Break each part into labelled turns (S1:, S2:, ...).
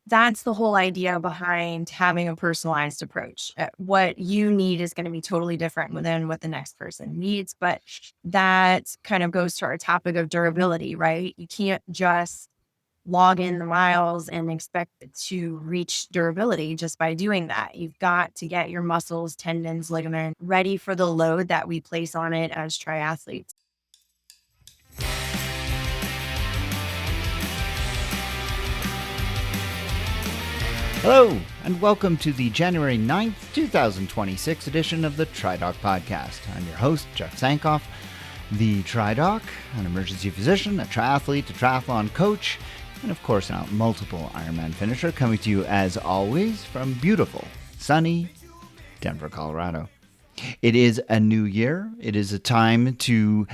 S1: that's the whole idea behind having a personalized approach. What you need is going to be totally different than what the next person needs. But that kind of goes to our topic of durability, right? You can't just log in the miles and expect it to reach durability just by doing that. You've got to get your muscles, tendons, ligament ready for the load that we place on it as triathletes.
S2: Hello, and welcome to the January 9th, 2026 edition of the Tridoc Podcast. I'm your host, Jeff Sankoff, the Tridoc, an emergency physician, a triathlete, a triathlon coach, and of course, a multiple Ironman finisher, coming to you as always from beautiful, sunny Denver, Colorado. It is a new year. It is a time to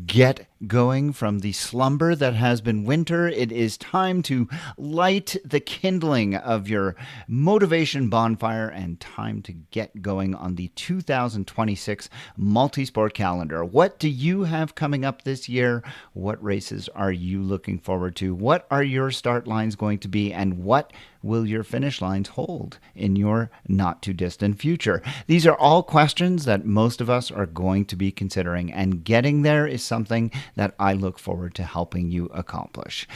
S2: get going from the slumber that has been winter. It is time to light the kindling of your motivation bonfire and time to get going on the 2026 multisport calendar. What do you have coming up this year? What races are you looking forward to? What are your start lines going to be? And what will your finish lines hold in your not too distant future? These are all questions that most of us are going to be considering, and getting there is something that I look forward to helping you accomplish.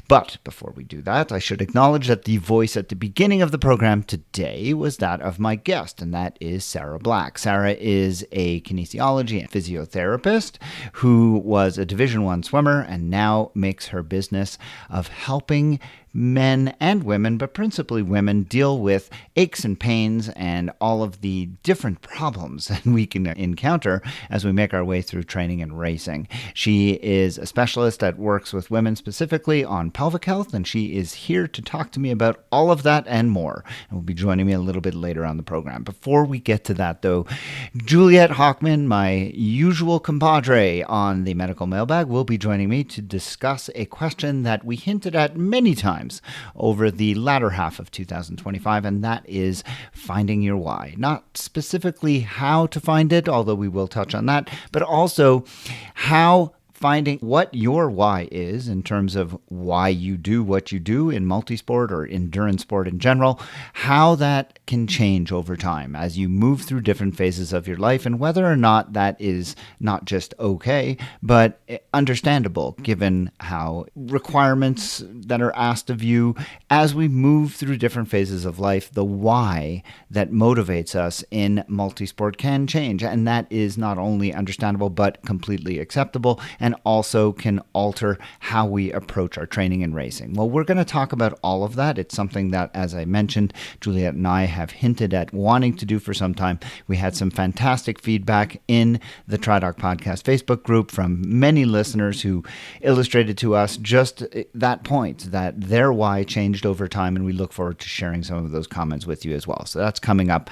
S2: But before we do that, I should acknowledge that the voice at the beginning of the program today was that of my guest, and that is Sara Black. Sara is a kinesiology and physiotherapist who was a Division I swimmer and now makes her business of helping men and women, but principally women, deal with aches and pains and all of the different problems that we can encounter as we make our way through training and racing. She is a specialist that works with women specifically on pelvic health, and she is here to talk to me about all of that and more, and will be joining me a little bit later on the program. Before we get to that, though, Juliet Hockman, my usual compadre on the medical mailbag, will be joining me to discuss a question that we hinted at many times over the latter half of 2025, and that is finding your why. Not specifically how to find it, although we will touch on that, but also how finding what your why is in terms of why you do what you do in multisport or endurance sport in general, how that can change over time as you move through different phases of your life, and whether or not that is not just okay, but understandable given how requirements that are asked of you as we move through different phases of life, the why that motivates us in multisport can change. And that is not only understandable, but completely acceptable, and also can alter how we approach our training and racing. Well, we're going to talk about all of that. It's something that, as I mentioned, Juliet and I have hinted at wanting to do for some time. We had some fantastic feedback in the Tridoc Podcast Facebook group from many listeners who illustrated to us just that point, that their why changed over time, and we look forward to sharing some of those comments with you as well. So that's coming up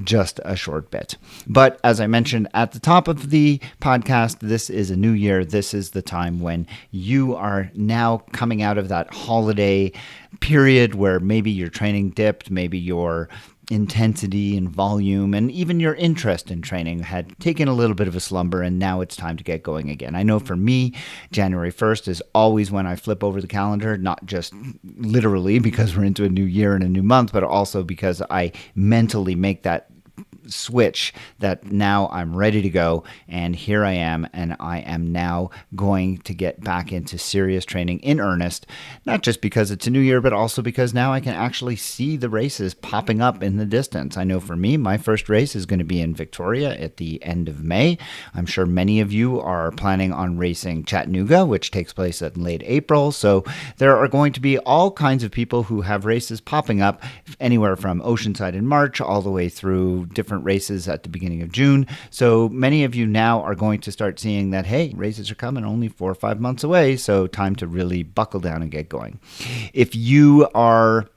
S2: just a short bit. But as I mentioned at the top of the podcast, this is a new year. This is the time when you are now coming out of that holiday period where maybe your training dipped, maybe your intensity and volume and even your interest in training had taken a little bit of a slumber, and now it's time to get going again. I know for me, January 1st is always when I flip over the calendar, not just literally because we're into a new year and a new month, but also because I mentally make that switch that now I'm ready to go, and here I am, and I am now going to get back into serious training in earnest, not just because it's a new year, but also because now I can actually see the races popping up in the distance. I know for me, my first race is going to be in Victoria at the end of May. I'm sure many of you are planning on racing Chattanooga, which takes place in late April, so there are going to be all kinds of people who have races popping up anywhere from Oceanside in March all the way through different races at the beginning of June. So many of you now are going to start seeing that, hey, races are coming only 4 or 5 months away, so time to really buckle down and get going. If you are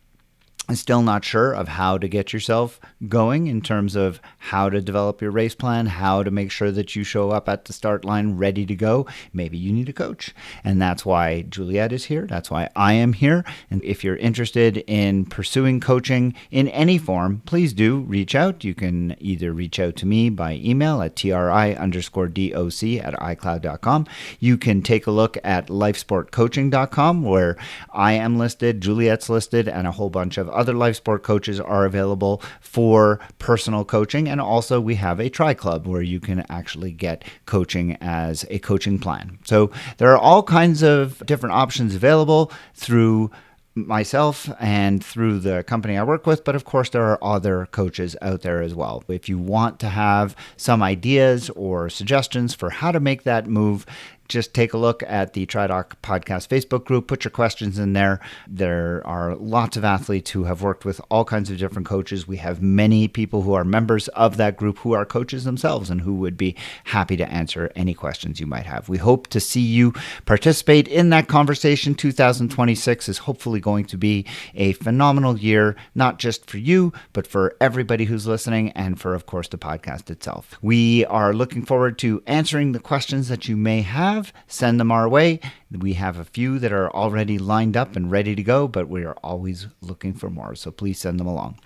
S2: still not sure of how to get yourself going in terms of how to develop your race plan, how to make sure that you show up at the start line ready to go, maybe you need a coach. And that's why Juliet is here. That's why I am here. And if you're interested in pursuing coaching in any form, please do reach out. You can either reach out to me by email at tri_doc@icloud.com. You can take a look at lifesportcoaching.com, where I am listed, Juliet's listed, and a whole bunch of other life sport coaches are available for personal coaching. And also we have a Tri Club where you can actually get coaching as a coaching plan. So there are all kinds of different options available through myself and through the company I work with, but of course there are other coaches out there as well. If you want to have some ideas or suggestions for how to make that move, just take a look at the Tridoc Podcast Facebook group. Put your questions in there. There are lots of athletes who have worked with all kinds of different coaches. We have many people who are members of that group who are coaches themselves and who would be happy to answer any questions you might have. We hope to see you participate in that conversation. 2026 is hopefully going to be a phenomenal year, not just for you, but for everybody who's listening and for, of course, the podcast itself. We are looking forward to answering the questions that you may have. Send them our way. We have a few that are already lined up and ready to go, but we are always looking for more. So please send them along.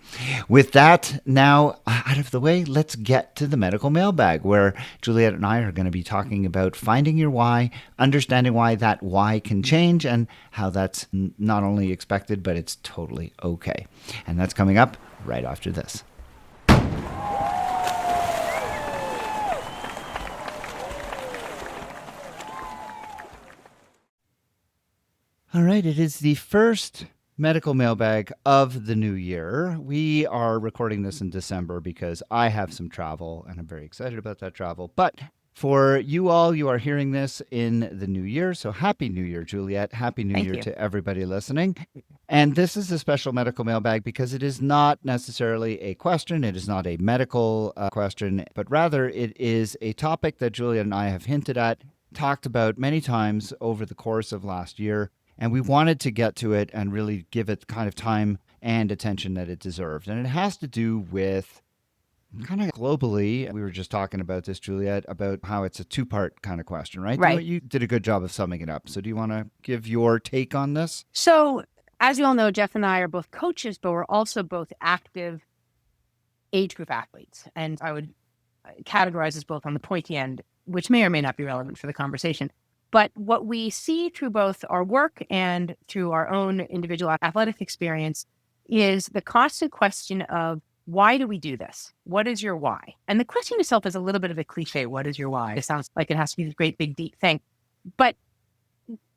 S2: With that now out of the way, let's get to the medical mailbag, where Juliet and I are going to be talking about finding your why, understanding why that why can change, and how that's not only expected, but it's totally okay. And that's coming up right after this. All right, it is the first medical mailbag of the new year. We are recording this in December because I have some travel and I'm very excited about that travel. But for you all, you are hearing this in the new year. So happy New Year, Juliet. Happy New Year to everybody listening. And this is a special medical mailbag because it is not necessarily a question. It is not a medical question, but rather it is a topic that Juliet and I have hinted at, talked about many times over the course of last year. And we wanted to get to it and really give it kind of time and attention that it deserved. And it has to do with kind of globally. We were just talking about this, Juliet, about how it's a two-part kind of question, right?
S1: Right.
S2: You did a good job of summing it up. So do you want to give your take on this?
S1: So as you all know, Jeff and I are both coaches, but we're also both active age group athletes. And I would categorize us both on the pointy end, which may or may not be relevant for the conversation. But what we see through both our work and through our own individual athletic experience is the constant question of, why do we do this? What is your why? And the question itself is a little bit of a cliche. What is your why? It sounds like it has to be this great, big, deep thing. But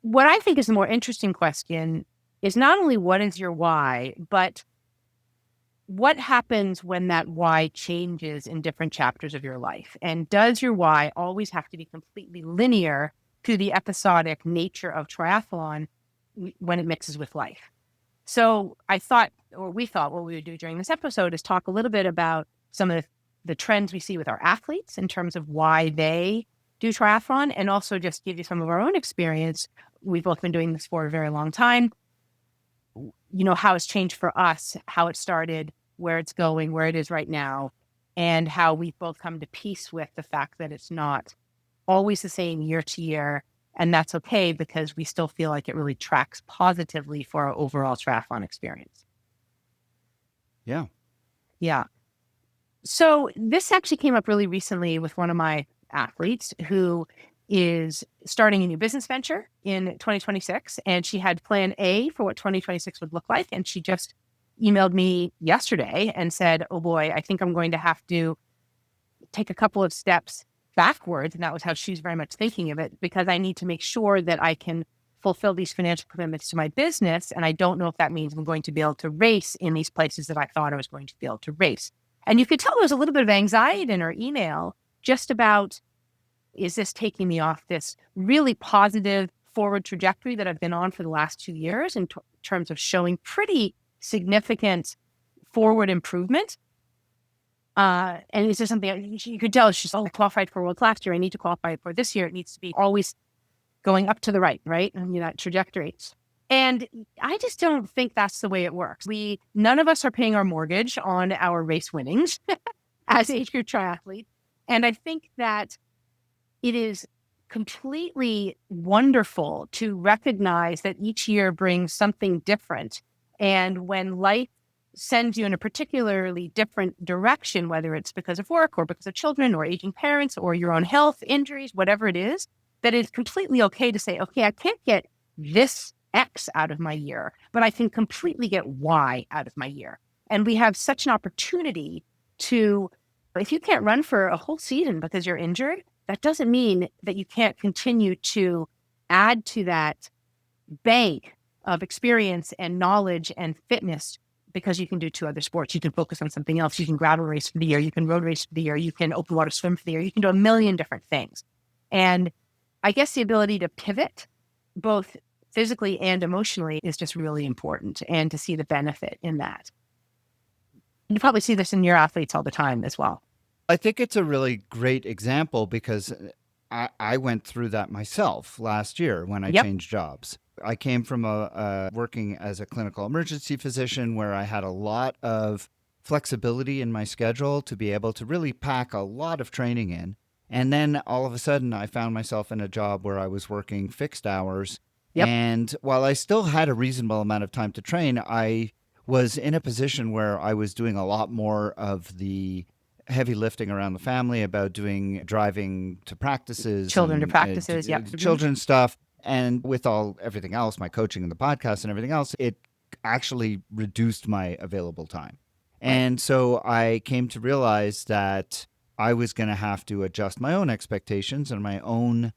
S1: what I think is the more interesting question is not only what is your why, but what happens when that why changes in different chapters of your life? And does your why always have to be completely linear to the episodic nature of triathlon when it mixes with life? So I thought, or we thought, what we would do during this episode is talk a little bit about some of the trends we see with our athletes in terms of why they do triathlon, and also just give you some of our own experience. We've both been doing this for a very long time. You know, how it's changed for us, how it started, where it's going, where it is right now, and how we've both come to peace with the fact that it's not always the same year to year. And that's okay, because we still feel like it really tracks positively for our overall triathlon experience.
S2: Yeah.
S1: Yeah. So this actually came up really recently with one of my athletes who is starting a new business venture in 2026. And she had plan A for what 2026 would look like. And she just emailed me yesterday and said, oh boy, I think I'm going to have to take a couple of steps backwards. And that was how she's very much thinking of it, because I need to make sure that I can fulfill these financial commitments to my business. And I don't know if that means I'm going to be able to race in these places that I thought I was going to be able to race. And you could tell there's a little bit of anxiety in her email just about, is this taking me off this really positive forward trajectory that I've been on for the last 2 years in terms of showing pretty significant forward improvement? And is there something you could tell? She's qualified for Worlds last year. I need to qualify for this year. It needs to be always going up to the right, right? And that trajectory.
S3: And I just don't think that's the way it works. None of us are paying our mortgage on our race winnings as age group triathletes. And I think that it is completely wonderful to recognize that each year brings something different. And when life sends you in a particularly different direction, whether it's because of work or because of children or aging parents or your own health, injuries, whatever it is, that it's completely okay to say, okay, I can't get this X out of my year, but I can completely get Y out of my year. And we have such an opportunity to, if you can't run for a whole season because you're injured, that doesn't mean that you can't continue to add to that bank of experience and knowledge and fitness because you can do 2 other sports. You can focus on something else. You can gravel race for the year. You can road race for the year. You can open water swim for the year. You can do a million different things. And I guess the ability to pivot both physically and emotionally is just really important, and to see the benefit in that. You probably see this in your athletes all the time as well.
S2: I think it's a really great example because I went through that myself last year when I changed jobs. I came from working as a clinical emergency physician where I had a lot of flexibility in my schedule to be able to really pack a lot of training in. And then all of a sudden I found myself in a job where I was working fixed hours. And while I still had a reasonable amount of time to train, I was in a position where I was doing a lot more of the heavy lifting around the family, about driving to practices,
S3: children to practices,
S2: children's stuff. And with everything else, my coaching and the podcast and everything else, it actually reduced my available time. And so I came to realize that I was going to have to adjust my own expectations and my own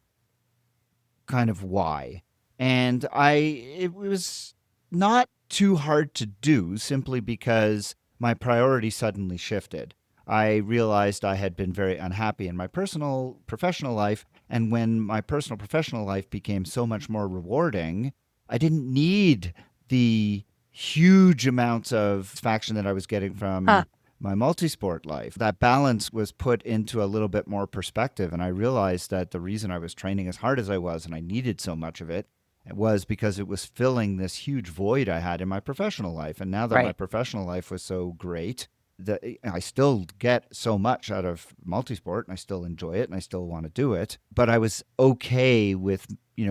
S2: kind of why. And it was not too hard to do, simply because my priority suddenly shifted. I realized I had been very unhappy in my professional life. And when my personal professional life became so much more rewarding, I didn't need the huge amounts of satisfaction that I was getting from my multisport life. That balance was put into a little bit more perspective. And I realized that the reason I was training as hard as I was, and I needed so much of it, was because it was filling this huge void I had in my professional life. And now that my professional life was so great, that I still get so much out of multisport, and I still enjoy it, and I still want to do it. But I was okay with,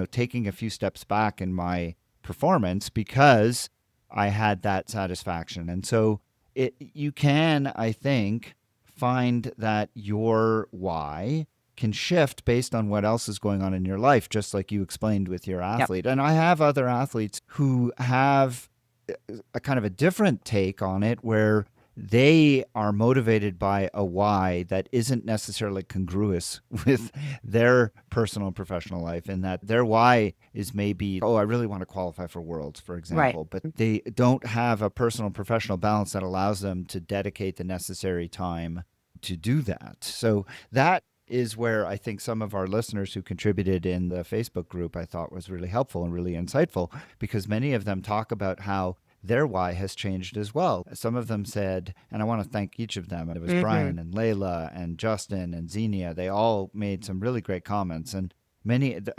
S2: taking a few steps back in my performance because I had that satisfaction. And so you can, I think, find that your why can shift based on what else is going on in your life, just like you explained with your athlete. And I have other athletes who have a kind of a different take on it, where they are motivated by a why that isn't necessarily congruous with their personal and professional life, in that their why is maybe, I really want to qualify for Worlds, for example, but they don't have a personal and professional balance that allows them to dedicate the necessary time to do that. So that is where I think some of our listeners who contributed in the Facebook group, I thought was really helpful and really insightful, because many of them talk about how their why has changed as well. Some of them said, and I want to thank each of them, it was Brian and Layla and Justin and Xenia, they all made some really great comments. And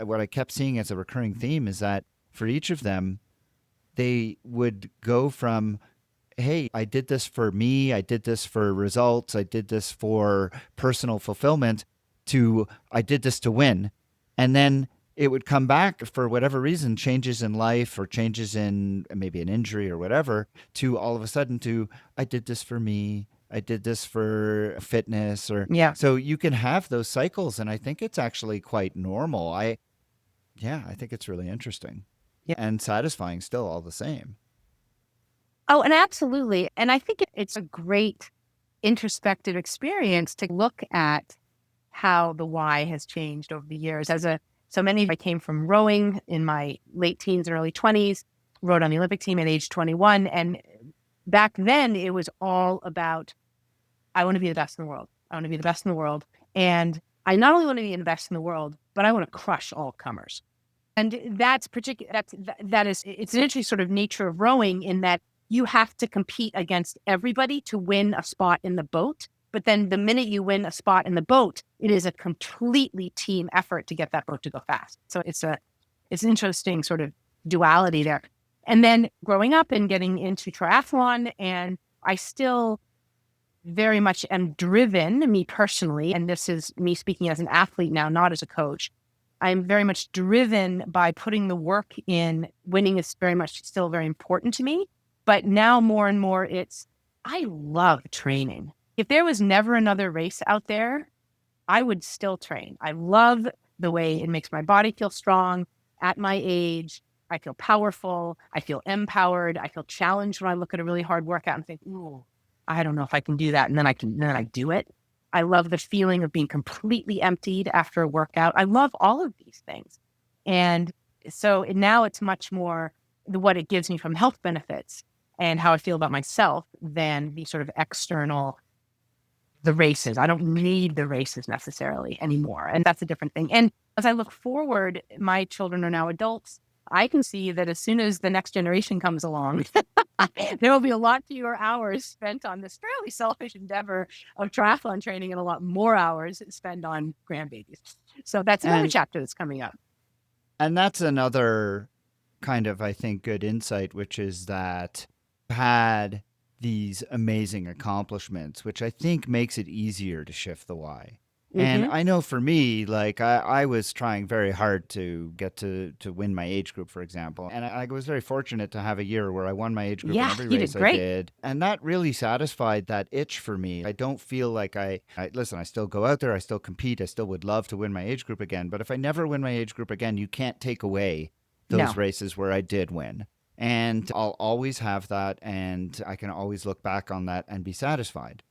S2: what I kept seeing as a recurring theme is that for each of them, they would go from, hey, I did this for me, I did this for results, I did this for personal fulfillment, to I did this to win. And then it would come back for whatever reason, changes in life or changes in maybe an injury or whatever, to all of a sudden to I did this for me, I did this for fitness, or so you can have those cycles. And I think it's actually quite normal. I think it's really interesting and satisfying still all the same.
S3: Oh, and absolutely. And I think it's a great introspective experience to look at how the why has changed over the years. So many of I came from rowing in my late teens and early 20s, rowed on the Olympic team at age 21. And back then it was all about, I want to be the best in the world. I want to be the best in the world. And I not only want to be the best in the world, but I want to crush all comers. And it's an interesting sort of nature of rowing, in that you have to compete against everybody to win a spot in the boat. But then the minute you win a spot in the boat, it is a completely team effort to get that boat to go fast. So it's an interesting sort of duality there. And then growing up and getting into triathlon, and I still very much am driven, me personally, and this is me speaking as an athlete now, not as a coach. I'm very much driven by putting the work in. Winning is very much still very important to me. But now more and more I love training. If there was never another race out there, I would still train. I love the way it makes my body feel strong at my age. I feel powerful. I feel empowered. I feel challenged when I look at a really hard workout and think, ooh, I don't know if I can do that. And then I do it. I love the feeling of being completely emptied after a workout. I love all of these things. And so now it's much more what it gives me from health benefits and how I feel about myself than the sort of external, the races. I don't need the races necessarily anymore. And that's a different thing. And as I look forward, my children are now adults. I can see that as soon as the next generation comes along, there will be a lot fewer hours spent on this fairly selfish endeavor of triathlon training and a lot more hours spent on grandbabies. So that's another chapter that's coming up.
S2: And that's another kind of, I think, good insight, which is that you had these amazing accomplishments, which I think makes it easier to shift the why. Mm-hmm. And I know for me, like I was trying very hard to get to win my age group, for example. And I was very fortunate to have a year where I won my age group in every race I did. And that really satisfied that itch for me. I don't feel like listen, I still go out there, I still compete, I still would love to win my age group again. But if I never win my age group again, you can't take away those races where I did win. And I'll always have that, and I can always look back on that and be satisfied.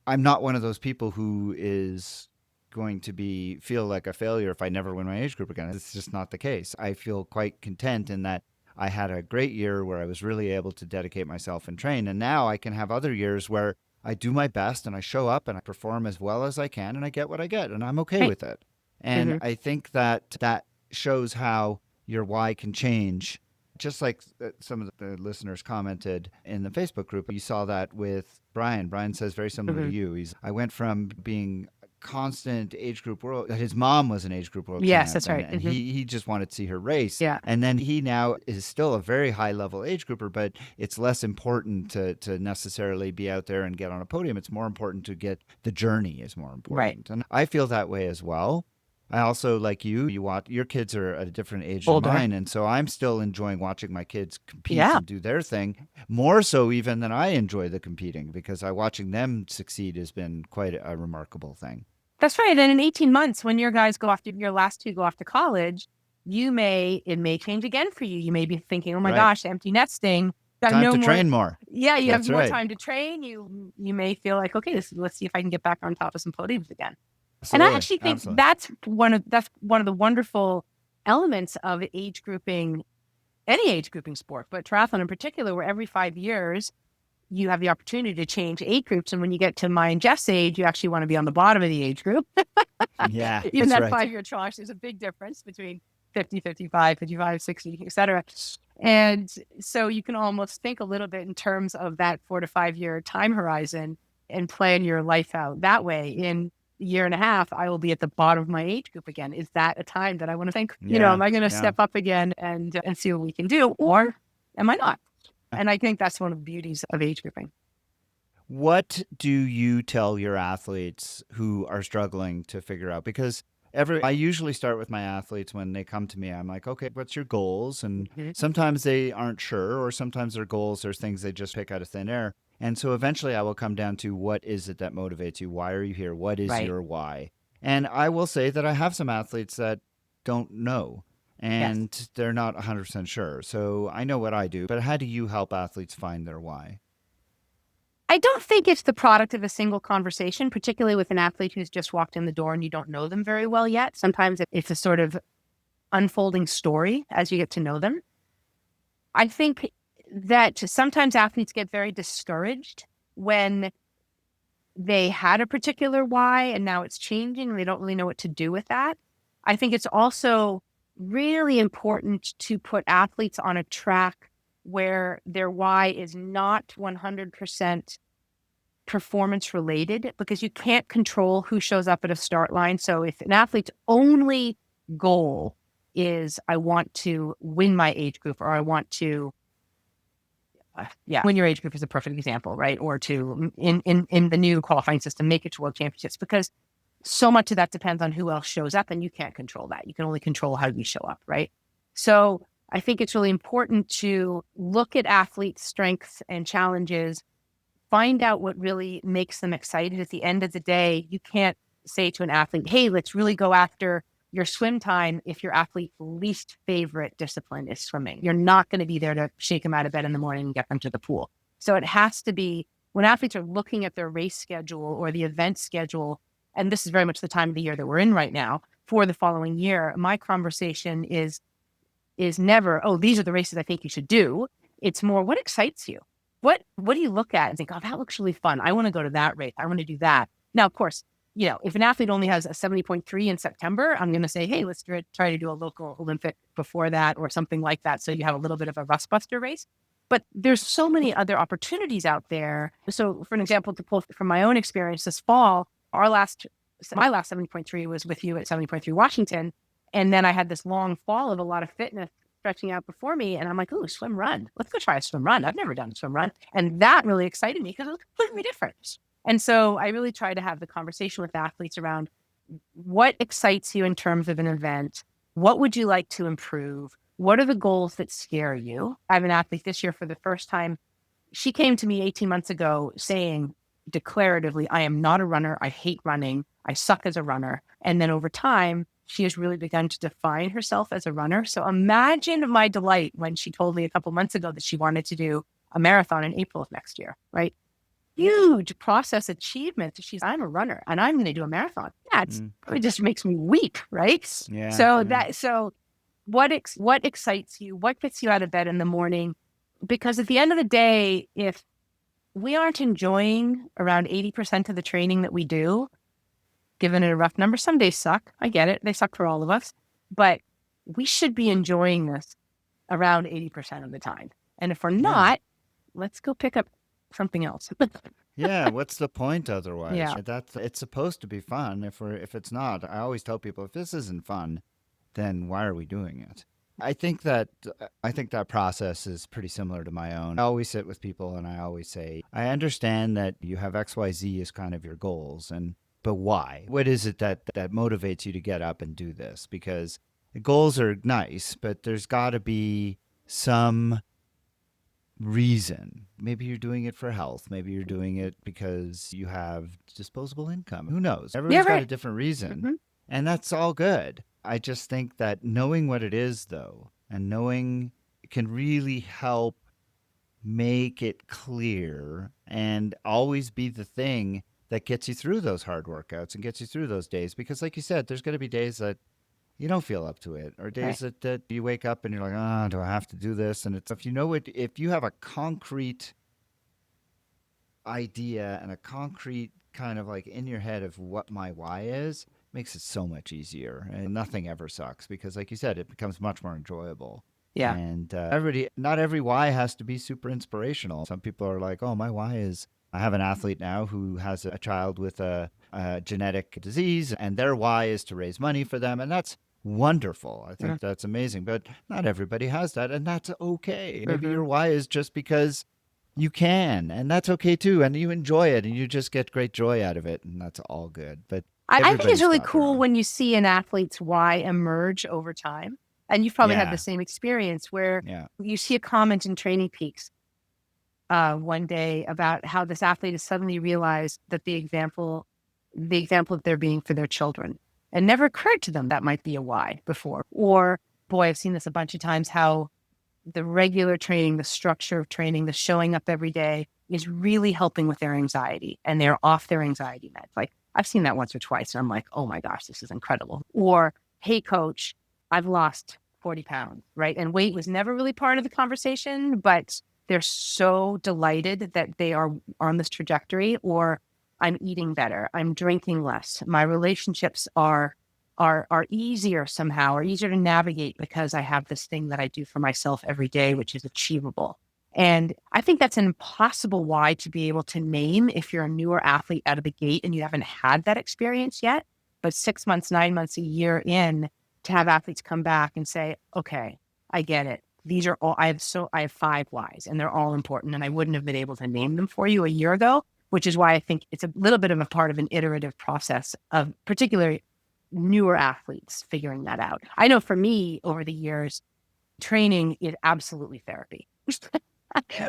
S2: I'm not one of those people who is going to feel like a failure if I never win my age group again. It's just not the case. I feel quite content in that I had a great year where I was really able to dedicate myself and train. And now I can have other years where I do my best and I show up and I perform as well as I can and I get what I get and I'm okay with it. And I think that shows how your why can change. Just like some of the listeners commented in the Facebook group, you saw that with Brian. Brian says very similar to you. I went from being constant age group world. His mom was an age group world champ.
S3: Yes, that's right.
S2: And he just wanted to see her race.
S3: Yeah.
S2: And then he now is still a very high level age grouper, but it's less important to necessarily be out there and get on a podium. It's more important to get the journey is more important. Right. And I feel that way as well. I also, like you watch, your kids are at a different age than mine. And so I'm still enjoying watching my kids compete and do their thing, more so even than I enjoy the competing, because watching them succeed has been quite a remarkable thing.
S3: That's right. And in 18 months, when your last two go off to college, it may change again for you. You may be thinking, oh my gosh, empty nesting.
S2: Time to train more.
S3: Yeah, you have more time to train. You may feel like, okay, let's see if I can get back on top of some podiums again. Absolutely. And I actually think that's one of the wonderful elements of age grouping, any age grouping sport, but triathlon in particular, where every 5 years you have the opportunity to change age groups. And when you get to my and Jeff's age, you actually want to be on the bottom of the age group.
S2: Yeah.
S3: In that 5-year tranche, there's a big difference between 50, 55, 55, 60, et cetera. And so you can almost think a little bit in terms of that 4 to 5 year time horizon and plan your life out that way. In a year and a half, I will be at the bottom of my age group again. Is that a time that I want to think, am I going to step up again and see what we can do, or am I not? And I think that's one of the beauties of age grouping.
S2: What do you tell your athletes who are struggling to figure out? Because I usually start with my athletes when they come to me. I'm like, okay, what's your goals? And sometimes they aren't sure, or sometimes their goals are things they just pick out of thin air. And so eventually I will come down to, what is it that motivates you? Why are you here? What is your why? And I will say that I have some athletes that don't know, and they're not 100% sure. So I know what I do, but how do you help athletes find their why?
S3: I don't think it's the product of a single conversation, particularly with an athlete who's just walked in the door and you don't know them very well yet. Sometimes it's a sort of unfolding story as you get to know them. I think that sometimes athletes get very discouraged when they had a particular why and now it's changing and they don't really know what to do with that. I think it's also really important to put athletes on a track where their why is not 100% performance related, because you can't control who shows up at a start line. So if an athlete's only goal is I want to win my age group, or I want to, win your age group is a perfect example, right? Or to, in the new qualifying system, make it to world championships, because so much of that depends on who else shows up, and you can't control that. You can only control how you show up, right? So I think it's really important to look at athletes' strengths and challenges, find out what really makes them excited. At the end of the day, you can't say to an athlete, hey, let's really go after your swim time if your athlete's least favorite discipline is swimming. You're not going to be there to shake them out of bed in the morning and get them to the pool. So it has to be, when athletes are looking at their race schedule or the event schedule, and this is very much the time of the year that we're in right now, for the following year, my conversation is never, oh, these are the races I think you should do. It's more, what excites you? What do you look at and think, oh, that looks really fun. I want to go to that race. I want to do that. Now, of course, if an athlete only has a 70.3 in September, I'm going to say, hey, let's try to do a local Olympic before that or something like that. So you have a little bit of a rust buster race. But there's so many other opportunities out there. So for an example, to pull from my own experience this fall, my last 70.3 was with you at 70.3 Washington. And then I had this long fall of a lot of fitness stretching out before me. And I'm like, ooh, swim run. Let's go try a swim run. I've never done a swim run. And that really excited me because it was completely different. And so I really try to have the conversation with athletes around what excites you in terms of an event. What would you like to improve? What are the goals that scare you? I have an athlete this year for the first time. She came to me 18 months ago saying declaratively, I am not a runner. I hate running. I suck as a runner. And then over time, she has really begun to define herself as a runner. So imagine my delight when she told me a couple months ago that she wanted to do a marathon in April of next year, right? Huge process achievement. I'm a runner and I'm going to do a marathon. It just makes me weep, right?
S2: Yeah.
S3: So what excites you? What gets you out of bed in the morning? Because at the end of the day, if we aren't enjoying around 80% of the training that we do, given it a rough number, some days suck. I get it. They suck for all of us, but we should be enjoying this around 80% of the time. And if we're not, let's go pick up something else.
S2: Yeah, what's the point otherwise?
S3: Yeah.
S2: It's supposed to be fun. If it's not, I always tell people, if this isn't fun, then why are we doing it? I think that process is pretty similar to my own. I always sit with people and I always say, I understand that you have XYZ as kind of your goals, but why? What is it that motivates you to get up and do this? Because the goals are nice, but there's got to be some reason. Maybe you're doing it for health. Maybe you're doing it because you have disposable income. Who knows? Everyone's got a different reason, and that's all good. I just think that knowing what it is, though, and knowing can really help make it clear and always be the thing that gets you through those hard workouts and gets you through those days. Because like you said, there's going to be days that you don't feel up to it, or days that you wake up and you're like, oh, do I have to do this? And it's, if you have a concrete idea and a concrete kind of like in your head of what my why is, makes it so much easier. And nothing ever sucks because, like you said, it becomes much more enjoyable.
S3: Yeah.
S2: And not every why has to be super inspirational. Some people are like, oh, my why is, I have an athlete now who has a child with a genetic disease, and their why is to raise money for them. And that's wonderful. I think that's amazing. But not everybody has that, and that's okay. Maybe your why is just because you can, and that's okay too. And you enjoy it, and you just get great joy out of it, and that's all good. But
S3: I think it's really cool when you see an athlete's why emerge over time. And you've probably had the same experience where you see a comment in Training Peaks one day about how this athlete has suddenly realized that the example that they're being for their children, and never occurred to them that might be a why before. Or, boy, I've seen this a bunch of times, how the regular training, the structure of training, the showing up every day is really helping with their anxiety, and they're off their anxiety meds. Like, I've seen that once or twice, and I'm like, oh my gosh, this is incredible. Or, hey, coach, I've lost 40 pounds, right? And weight was never really part of the conversation, but they're so delighted that they are on this trajectory. Or, I'm eating better, I'm drinking less, my relationships are easier somehow, or easier to navigate because I have this thing that I do for myself every day, which is achievable. And I think that's an impossible why to be able to name if you're a newer athlete out of the gate and you haven't had that experience yet. But 6 months, 9 months, a year in, to have athletes come back and say, okay, I get it. These are all, I have 5 whys and they're all important. And I wouldn't have been able to name them for you a year ago, which is why I think it's a little bit of a part of an iterative process of particularly newer athletes figuring that out. I know for me over the years, training is absolutely therapy.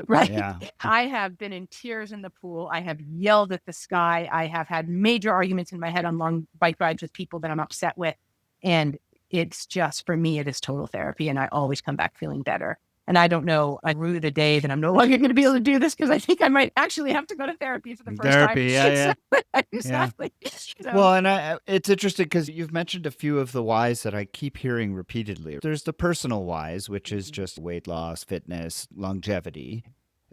S3: Right?
S2: Yeah.
S3: I have been in tears in the pool. I have yelled at the sky. I have had major arguments in my head on long bike rides with people that I'm upset with. And it's just, for me, it is total therapy. And I always come back feeling better. And I don't know, I rue the day that I'm no longer going to be able to do this, because I think I might actually have to go to therapy for the first time.
S2: Yeah.
S3: Exactly. So,
S2: Well, and it's interesting because you've mentioned a few of the whys that I keep hearing repeatedly. There's the personal whys, which is just weight loss, fitness, longevity.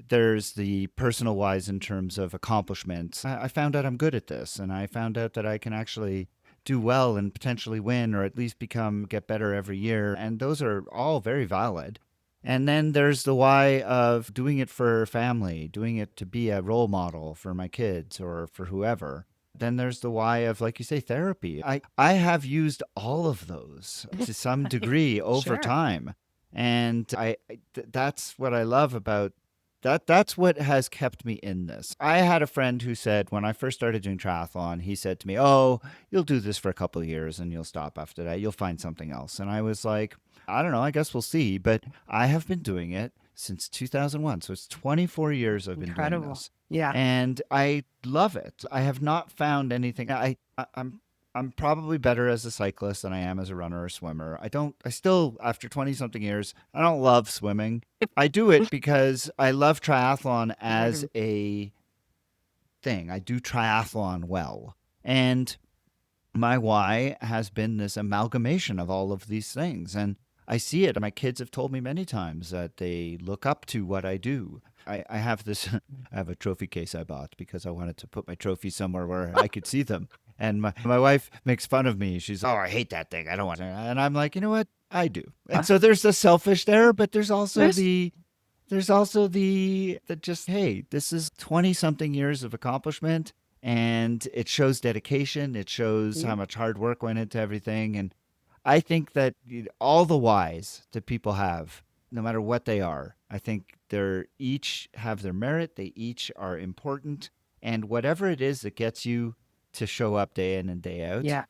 S2: There's the personal whys in terms of accomplishments. I found out I'm good at this, and I found out that I can actually do well and potentially win, or at least get better every year. And those are all very valid. And then there's the why of doing it for family, doing it to be a role model for my kids or for whoever. Then there's the why of, like you say, therapy. I have used all of those to some degree over
S3: Sure.
S2: time. And that's what I love about that. That's what has kept me in this. I had a friend who said, when I first started doing triathlon, he said to me, "Oh, you'll do this for a couple of years and you'll stop after that. You'll find something else." And I was like, I don't know, I guess we'll see. But I have been doing it since 2001. So it's 24 years I've been doing this.
S3: Yeah.
S2: And I love it. I have not found anything. I'm probably better as a cyclist than I am as a runner or swimmer. I still, after 20 something years, I don't love swimming. I do it because I love triathlon as a thing. I do triathlon well. And my why has been this amalgamation of all of these things. And I see it. My kids have told me many times that they look up to what I do. I have I have a trophy case I bought because I wanted to put my trophies somewhere where I could see them. And my wife makes fun of me. She's, "Oh, I hate that thing. I don't want to." And I'm like, you know what? I do. And so there's the selfish there, but there's also the just, hey, this is 20 something years of accomplishment, and it shows dedication. It shows how much hard work went into everything. And I think that all the whys that people have, no matter what they are, I think they're each have their merit. They each are important. And whatever it is that gets you to show up day in and day out,
S3: Yeah.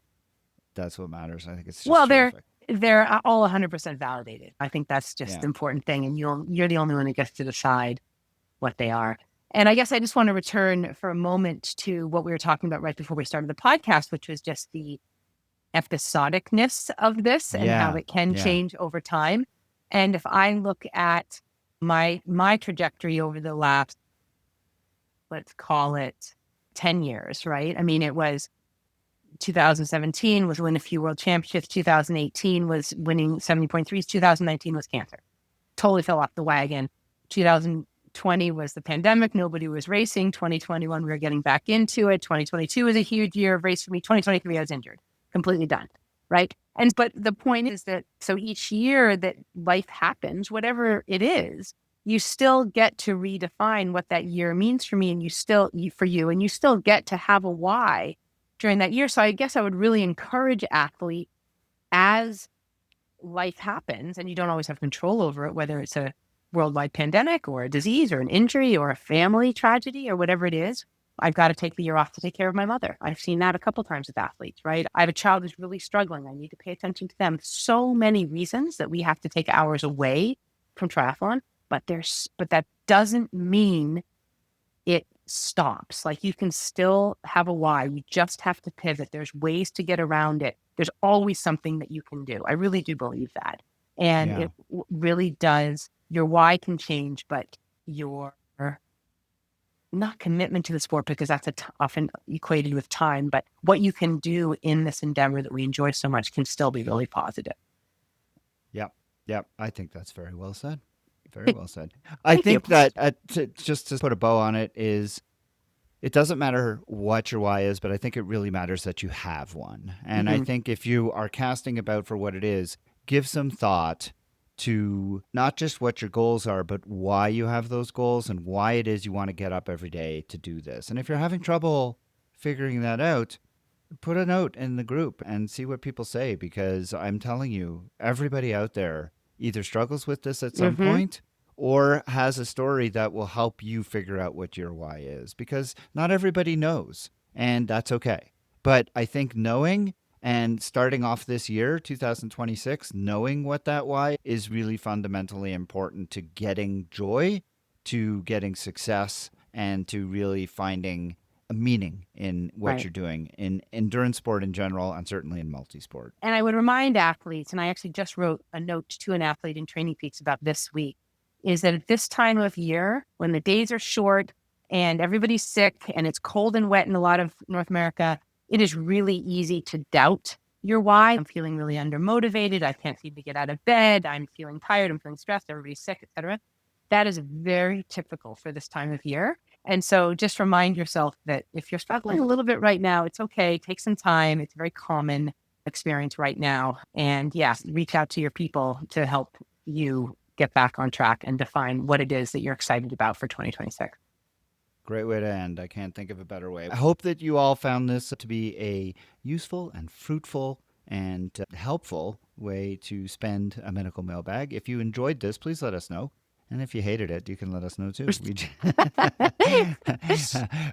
S2: that's what matters. I think it's just
S3: Well,
S2: terrific.
S3: they're all 100% validated. I think that's just
S2: Yeah.
S3: the important thing. And you're the only one who gets to decide what they are. And I guess I just want to return for a moment to what we were talking about right before we started the podcast, which was just the episodicness of this and how it can change over time. And if I look at my trajectory over the last, let's call it 10 years, right? I mean, it was 2017 was winning a few world championships. 2018 was winning 70.3s. 2019 was cancer. Totally fell off the wagon. 2020 was the pandemic. Nobody was racing. 2021, we were getting back into it. 2022 was a huge year of race for me. 2023, I was injured. Completely done. Right. But the point is that, so each year that life happens, whatever it is, you still get to redefine what that year means for me, and you still get to have a why during that year. So I guess I would really encourage athletes, as life happens and you don't always have control over it, whether it's a worldwide pandemic or a disease or an injury or a family tragedy or whatever it is, I've got to take the year off to take care of my mother. I've seen that a couple times with athletes, right? I have a child who's really struggling. I need to pay attention to them. So many reasons that we have to take hours away from triathlon, but that doesn't mean it stops. Like, you can still have a why. You just have to pivot. There's ways to get around it. There's always something that you can do. I really do believe that. And it really does. Your why can change, but your not commitment to the sport, because that's often equated with time, but what you can do in this endeavor that we enjoy so much can still be really positive.
S2: Yep. I think that's very well said. Very well said. I think that just to put a bow on it is, it doesn't matter what your why is, but I think it really matters that you have one. And I think if you are casting about for what it is, give some thought to not just what your goals are, but why you have those goals and why it is you want to get up every day to do this. And if you're having trouble figuring that out, put a note in the group and see what people say, because I'm telling you, everybody out there either struggles with this at some
S3: Mm-hmm.
S2: point or has a story that will help you figure out what your why is, because not everybody knows, and that's okay. But I think knowing and starting off this year, 2026, knowing what that why is really fundamentally important to getting joy, to getting success, and to really finding a meaning in what
S3: Right.
S2: you're doing in endurance sport in general, and certainly in multisport.
S3: And I would remind athletes, and I actually just wrote a note to an athlete in Training Peaks about this week, is that at this time of year, when the days are short and everybody's sick and it's cold and wet in a lot of North America, it is really easy to doubt your why. I'm feeling really undermotivated. I can't seem to get out of bed. I'm feeling tired. I'm feeling stressed. Everybody's sick, etc. That is very typical for this time of year. And so just remind yourself that if you're struggling a little bit right now, it's okay. Take some time. It's very common experience right now. And yes, reach out to your people to help you get back on track and define what it is that you're excited about for 2026.
S2: Great way to end. I can't think of a better way. I hope that you all found this to be a useful and fruitful and helpful way to spend a medical mailbag. If you enjoyed this, please let us know. And if you hated it, you can let us know too.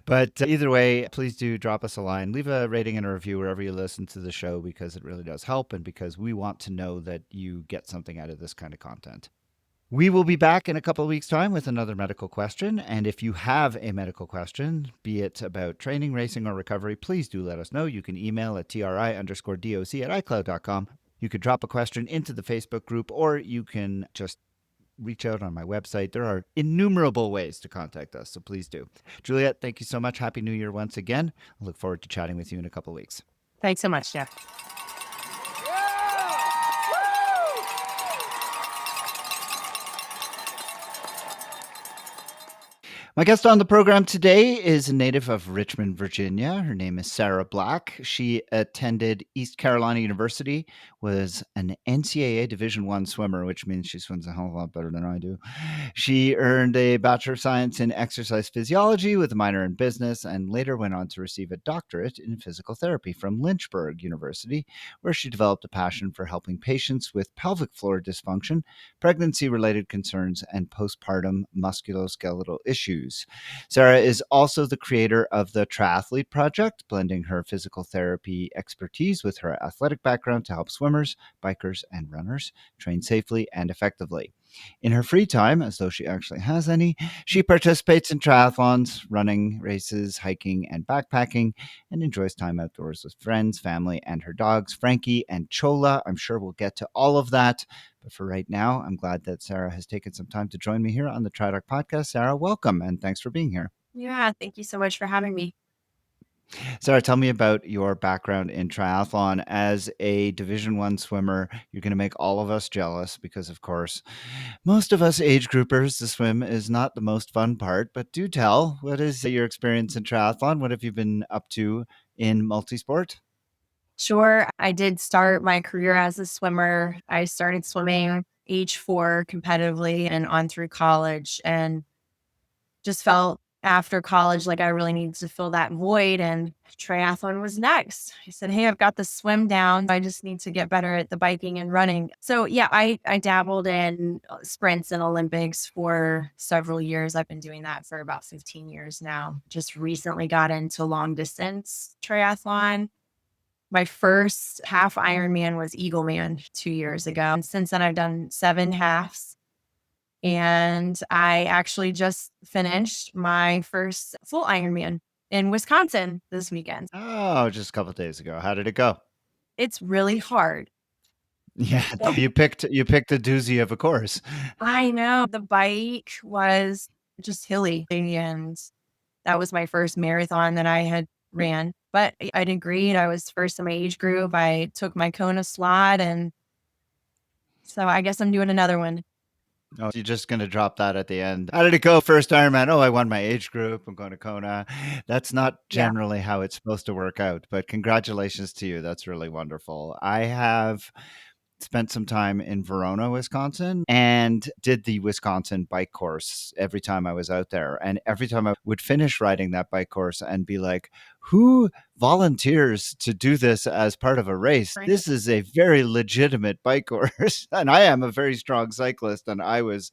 S2: But either way, please do drop us a line. Leave a rating and a review wherever you listen to the show, because it really does help, and because we want to know that you get something out of this kind of content. We will be back in a couple of weeks' time with another medical question. And if you have a medical question, be it about training, racing, or recovery, please do let us know. You can email at tri_doc@icloud.com. You could drop a question into the Facebook group, or you can just reach out on my website. There are innumerable ways to contact us, so please do. Juliet, thank you so much. Happy New Year once again. I look forward to chatting with you in a couple of weeks.
S3: Thanks so much, Jeff.
S2: My guest on the program today is a native of Richmond, Virginia. Her name is Sara Black. She attended East Carolina University, was an NCAA Division I swimmer, which means she swims a hell of a lot better than I do. She earned a Bachelor of Science in Exercise Physiology with a minor in business, and later went on to receive a doctorate in physical therapy from Lynchburg University, where she developed a passion for helping patients with pelvic floor dysfunction, pregnancy-related concerns, and postpartum musculoskeletal issues. Sara is also the creator of the Triathlete Project, blending her physical therapy expertise with her athletic background to help swimmers, bikers, and runners train safely and effectively. In her free time, as though she actually has any, she participates in triathlons, running, races, hiking, and backpacking, and enjoys time outdoors with friends, family, and her dogs, Frankie and Chola. I'm sure we'll get to all of that. But for right now, I'm glad that Sara has taken some time to join me here on the Tridoc Podcast. Sara, welcome, and thanks for being here.
S1: Yeah, thank you so much for having me.
S2: Sara, tell me about your background in triathlon. As a Division I swimmer, you're going to make all of us jealous because, of course, most of us age groupers, the swim is not the most fun part. But do tell, what is your experience in triathlon? What have you been up to in multisport?
S1: Sure, I did start my career as a swimmer. I started swimming age 4 competitively and on through college, and just felt after college like I really needed to fill that void, and triathlon was next. I said, "Hey, I've got the swim down. I just need to get better at the biking and running." So yeah, I dabbled in sprints and Olympics for several years. I've been doing that for about 15 years now. Just recently got into long distance triathlon. My first half Ironman was Eagleman 2 years ago. And since then, I've done 7 halves. And I actually just finished my first full Ironman in Wisconsin this weekend.
S2: Oh, just a couple of days ago. How did it go?
S1: It's really hard.
S2: Yeah, you picked a doozy of a course.
S1: I know. The bike was just hilly. And that was my first marathon that I had ran. But I did great. I was first in my age group. I took my Kona slot. And so I guess I'm doing another one.
S2: Oh, you're just going to drop that at the end. How did it go? First Ironman. Oh, I won my age group. I'm going to Kona. That's not
S1: Yeah.
S2: generally how it's supposed to work out, but congratulations to you. That's really wonderful. I have spent some time in Verona, Wisconsin, and did the Wisconsin bike course every time I was out there. And every time I would finish riding that bike course and be like, who volunteers to do this as part of a race?
S1: Right.
S2: This is a very legitimate bike course. And I am a very strong cyclist, and I was,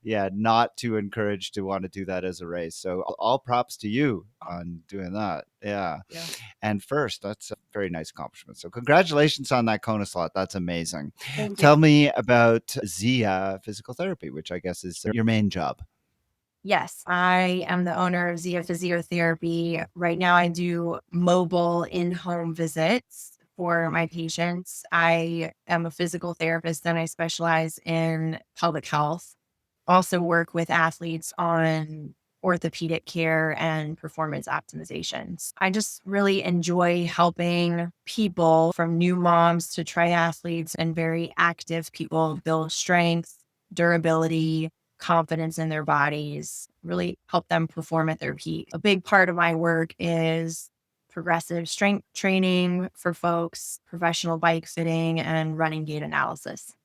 S2: not too encouraged to want to do that as a race. So all props to you on doing that. Yeah.
S1: Yeah.
S2: And first, that's a very nice accomplishment. So congratulations on that Kona slot. That's amazing.
S1: Thank you.
S2: Tell me about Zia Physical Therapy, which I guess is your main job.
S1: Yes, I am the owner of Zia Physiotherapy. Right now, I do mobile in-home visits for my patients. I am a physical therapist and I specialize in pelvic health. Also work with athletes on orthopedic care and performance optimizations. I just really enjoy helping people from new moms to triathletes and very active people build strength, durability, confidence in their bodies, really help them perform at their peak. A big part of my work is progressive strength training for folks, professional bike fitting, and running gait analysis.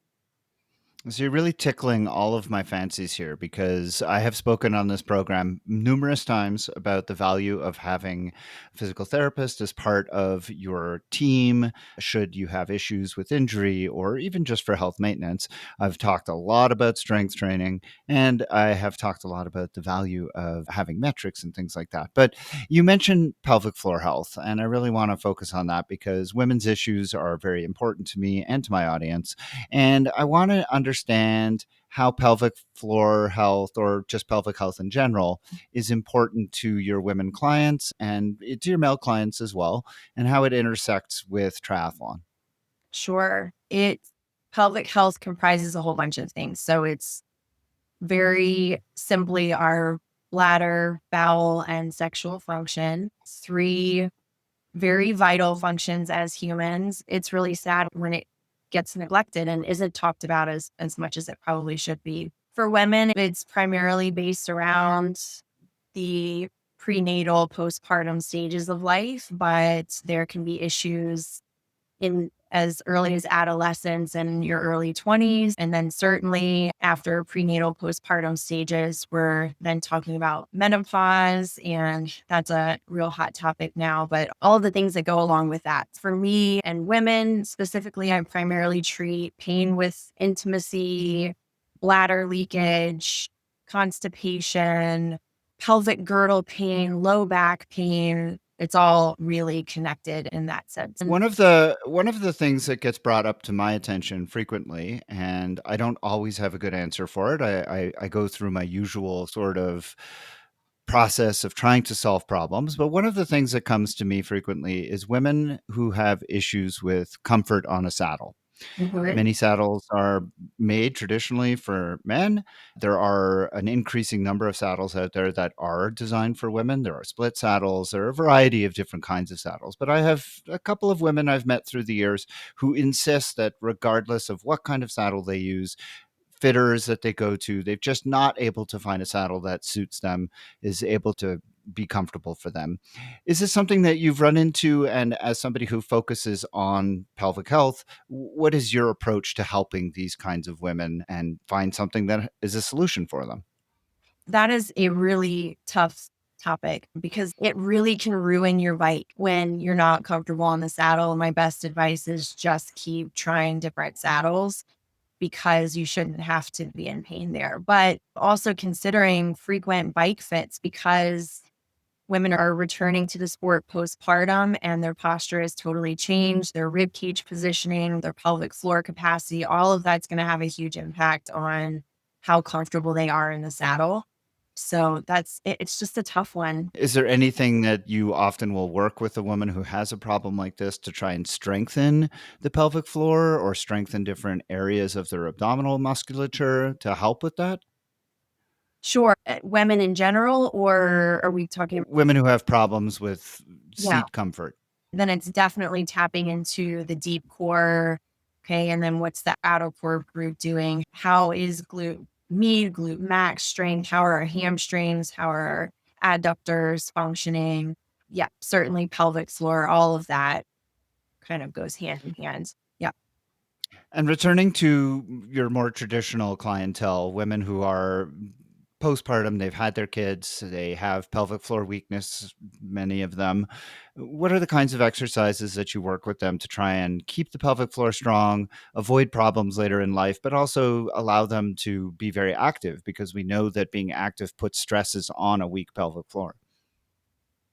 S2: So you're really tickling all of my fancies here, because I have spoken on this program numerous times about the value of having a physical therapist as part of your team should you have issues with injury or even just for health maintenance. I've talked a lot about strength training, and I have talked a lot about the value of having metrics and things like that. But you mentioned pelvic floor health, and I really want to focus on that because women's issues are very important to me and to my audience. And I want to understand how pelvic floor health, or just pelvic health in general, is important to your women clients and to your male clients as well, and how it intersects with triathlon.
S1: Sure. Pelvic health comprises a whole bunch of things. So it's very simply our bladder, bowel, and sexual function. Three very vital functions as humans. It's really sad when it gets neglected and isn't talked about as much as it probably should be. For women, it's primarily based around the prenatal, postpartum stages of life, but there can be issues in as early as adolescence and your early 20s. And then certainly after prenatal, postpartum stages, we're then talking about menopause. And that's a real hot topic now, but all of the things that go along with that. For me and women specifically, I primarily treat pain with intimacy, bladder leakage, constipation, pelvic girdle pain, low back pain. It's all really connected in that sense.
S2: One of the things that gets brought up to my attention frequently, and I don't always have a good answer for it. I go through my usual sort of process of trying to solve problems, but one of the things that comes to me frequently is women who have issues with comfort on a saddle.
S1: Mhm.
S2: Many saddles are made traditionally for men. There are an increasing number of saddles out there that are designed for women. There are split saddles. There are a variety of different kinds of saddles. But I have a couple of women I've met through the years who insist that regardless of what kind of saddle they use, fitters that they go to, they've just not able to find a saddle that suits them, is able to be comfortable for them. Is this something that you've run into? And as somebody who focuses on pelvic health, what is your approach to helping these kinds of women and find something that is a solution for them?
S1: That is a really tough topic because it really can ruin your bike when you're not comfortable on the saddle. My best advice is just keep trying different saddles because you shouldn't have to be in pain there. But also considering frequent bike fits because women are returning to the sport postpartum and their posture has totally changed, their rib cage positioning, their pelvic floor capacity, all of that's going to have a huge impact on how comfortable they are in the saddle. So it's just a tough one.
S2: Is there anything that you often will work with a woman who has a problem like this to try and strengthen the pelvic floor or strengthen different areas of their abdominal musculature to help with that?
S1: Sure. Women in general, or are we talking?
S2: Women who have problems with
S1: Yeah.
S2: seat comfort.
S1: Then it's definitely tapping into the deep core. Okay. And then what's the outer core group doing? How is glute max strength? How are our hamstrings? How are our adductors functioning? Yeah, certainly pelvic floor, all of that kind of goes hand in hand. Yeah.
S2: And returning to your more traditional clientele, women who are postpartum, they've had their kids, they have pelvic floor weakness, many of them. What are the kinds of exercises that you work with them to try and keep the pelvic floor strong, avoid problems later in life, but also allow them to be very active? Because we know that being active puts stresses on a weak pelvic floor.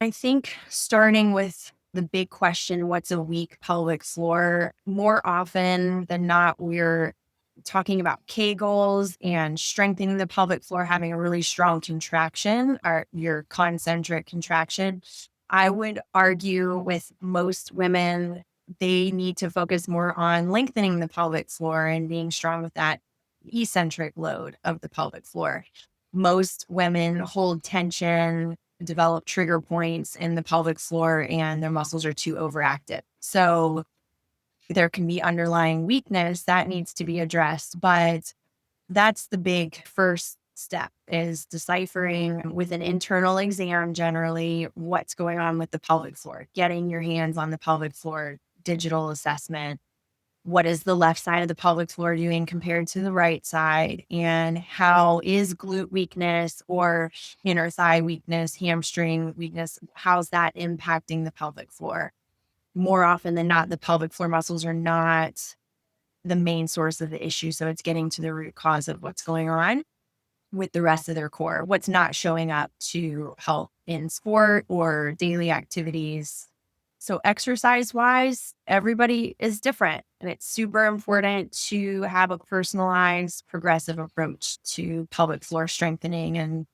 S1: I think starting with the big question, what's a weak pelvic floor? More often than not, we're talking about Kegels and strengthening the pelvic floor, having a really strong contraction or your concentric contraction. I would argue with most women, they need to focus more on lengthening the pelvic floor and being strong with that eccentric load of the pelvic floor. Most women hold tension, develop trigger points in the pelvic floor, and their muscles are too overactive. So there can be underlying weakness that needs to be addressed, but that's the big first step, is deciphering with an internal exam, generally, what's going on with the pelvic floor, getting your hands on the pelvic floor, digital assessment. What is the left side of the pelvic floor doing compared to the right side? And how is glute weakness or inner thigh weakness, hamstring weakness, how's that impacting the pelvic floor? More often than not, the pelvic floor muscles are not the main source of the issue. So it's getting to the root cause of what's going on with the rest of their core, what's not showing up to help in sport or daily activities. So exercise wise, everybody is different. And it's super important to have a personalized, progressive approach to pelvic floor strengthening and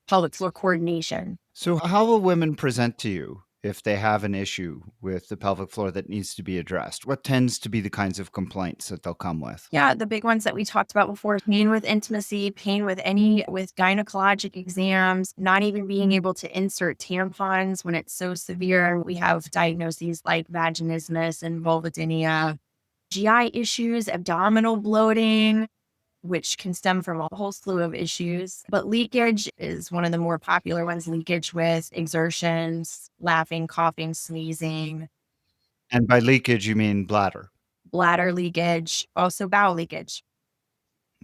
S1: pelvic floor coordination.
S2: So, how will women present to you if they have an issue with the pelvic floor that needs to be addressed? What tends to be the kinds of complaints that they'll come with?
S1: Yeah, the big ones that we talked about before, pain with intimacy, pain with gynecologic exams, not even being able to insert tampons when it's so severe. We have diagnoses like vaginismus and vulvodynia, GI issues, abdominal bloating, which can stem from a whole slew of issues. But leakage is one of the more popular ones, leakage with exertions, laughing, coughing, sneezing,
S2: And by leakage, you mean bladder.
S1: bladder leakage, also bowel leakage.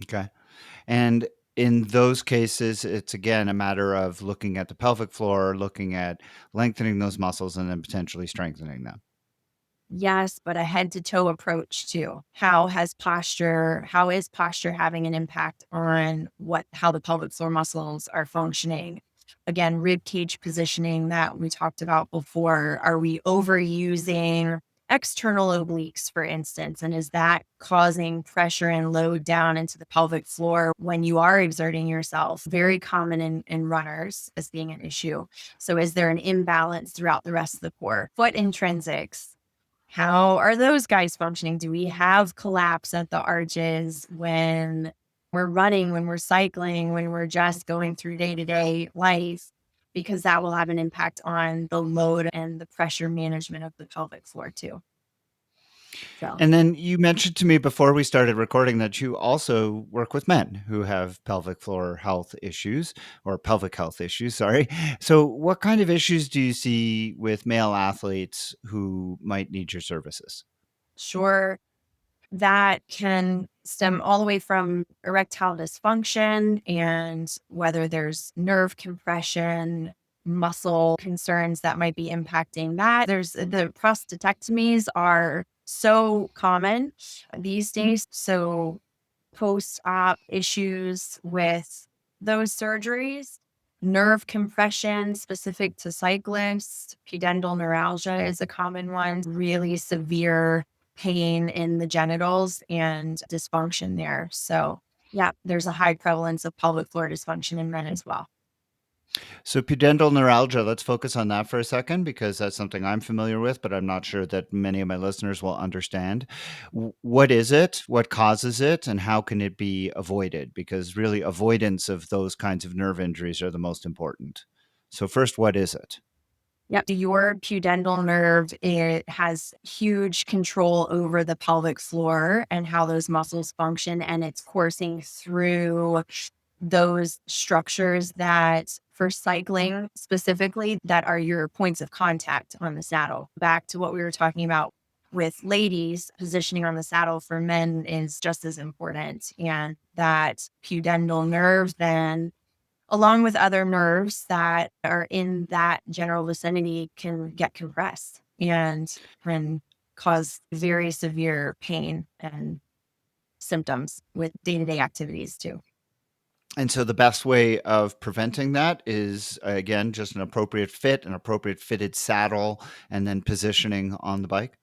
S2: Okay. And in those cases, it's again a matter of looking at the pelvic floor, looking at lengthening those muscles, and then potentially strengthening them.
S1: Yes, but a head to toe approach too. How is posture having an impact on how the pelvic floor muscles are functioning? Again, rib cage positioning that we talked about before. Are we overusing external obliques, for instance? And is that causing pressure and load down into the pelvic floor when you are exerting yourself? Very common in runners as being an issue. So is there an imbalance throughout the rest of the core? Foot intrinsics. How are those guys functioning? Do we have collapse at the arches when we're running, when we're cycling, when we're just going through day-to-day life? Because that will have an impact on the load and the pressure management of the pelvic floor too. So,
S2: And then you mentioned to me before we started recording that you also work with men who have pelvic floor health issues, or pelvic health issues, sorry. So what kind of issues do you see with male athletes who might need your services?
S1: sure, that can stem all the way from erectile dysfunction and whether there's nerve compression, muscle concerns that might be impacting that. There's the prostatectomies are so common these days. So post-op issues with those surgeries, nerve compression specific to cyclists, pudendal neuralgia is a common one, really severe pain in the genitals and dysfunction there. So, yeah, there's a high prevalence of pelvic floor dysfunction in men as well.
S2: So pudendal neuralgia, let's focus on that for a second because that's something I'm familiar with, but I'm not sure that many of my listeners will understand. What is it? What causes it? And how can it be avoided? Because really avoidance of those kinds of nerve injuries are the most important. So first, what is it?
S1: Yep. Your pudendal nerve, it has huge control over the pelvic floor and how those muscles function. And it's coursing through those structures that for cycling specifically, that are your points of contact on the saddle. Back to what we were talking about with ladies, positioning on the saddle for men is just as important. And that pudendal nerve then along with other nerves that are in that general vicinity, can get compressed and can cause very severe pain and symptoms with day-to-day activities too.
S2: And so the best way of preventing that is, again, just an appropriate fit, an appropriate fitted saddle, and then positioning on the bike.